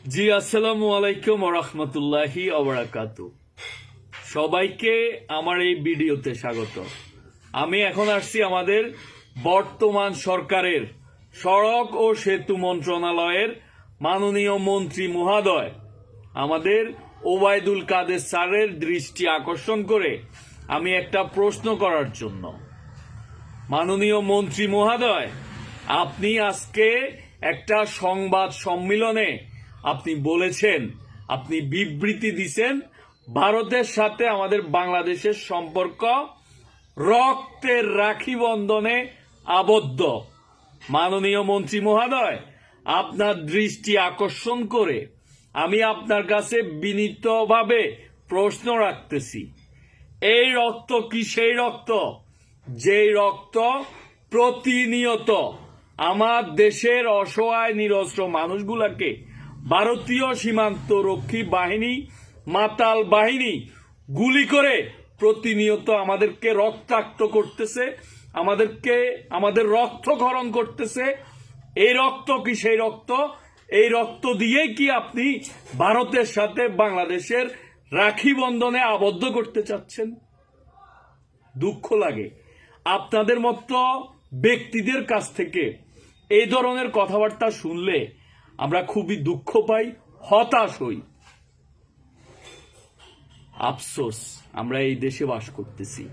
জি আসসালামু আলাইকুম ওয়া রাহমাতুল্লাহি ওয়া বারাকাতুহু। সবাইকে আমার এই ভিডিওতে স্বাগত। আমি এখন আসছি আমাদের বর্তমান সরকারের সড়ক ও সেতু মন্ত্রণালয়ের মাননীয় মন্ত্রী মহোদয় আমাদের ওবায়দুল কাদের স্যারের দৃষ্টি আকর্ষণ করে আমি একটা প্রশ্ন করার জন্য। মাননীয় মন্ত্রী মহোদয়, আপনি আজকে একটা সংবাদ সম্মেলনে আপনি বলেছেন, আপনি বিবৃতি দিছেন, ভারতের সাথে আমাদের বাংলাদেশের সম্পর্ক রক্তের রাখি বন্ধনে আবদ্ধ। মাননীয় মন্ত্রী মহোদয়, আপনার দৃষ্টি আকর্ষণ করে আমি আপনার কাছে বিনীতভাবে প্রশ্ন রাখতেছি, এই রক্ত কি সেই রক্ত যেই রক্ত প্রতিনিয়ত আমার দেশের অসহায় নিরস্ত্র মানুষগুলাকে ভারতীয় সীমান্ত রক্ষী বাহিনী, মাতাল বাহিনী গুলি করে প্রতিনিয়ত আমাদেরকে রক্তাক্ত করতেছে, আমাদের রক্তক্ষরণ করতেছে? এই রক্ত কি সেই রক্ত? এই রক্ত দিয়ে কি আপনি ভারতের সাথে বাংলাদেশের রাখি বন্ধনে আবদ্ধ করতে চাচ্ছেন? দুঃখ লাগে আপনাদের মতো ব্যক্তিদের কাছ থেকে এই ধরনের কথাবার্তা শুনলে। আমরা খুবই দুঃখ পাই, হতাশ হই। আফসোস, আমরা এই দেশে বাস করতেছি।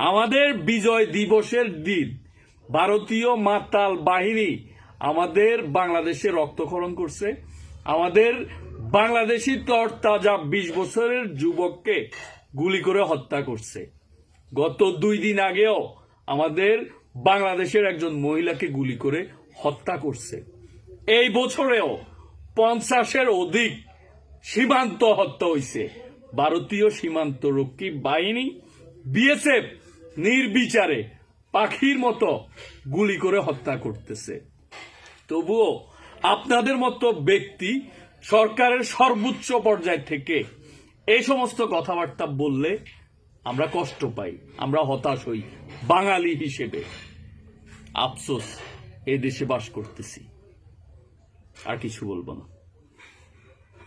আমাদের বিজয় দিবসের দিন ভারতীয় মাতাল বাহিনী আমাদের বাংলাদেশে রক্তক্ষরণ করছে, আমাদের বাংলাদেশি তরতাজা 20 বছরের যুবককে গুলি করে হত্যা করছে। গত 2 দিন আগেও আমাদের বাংলাদেশের একজন মহিলাকে গুলি করে হত্যা করছে। এই বছরেও 50-এর অধিক সীমান্ত হত্যা হয়েছে। ভারতীয় সীমান্ত রক্ষী বাহিনী বিএসএফ নির্বিচারে পাখির মতো গুলি করে হত্যা করতেছে। তবুও আপনাদের মতো ব্যক্তি সরকারের সর্বোচ্চ পর্যায় থেকে এই সমস্ত কথাবার্তা বললে আমরা কষ্ট পাই, আমরা হতাশ হই। বাঙালি হিসেবে আফসোস, এই দেশে বাস করতেছি, আর কিছু বলবো না।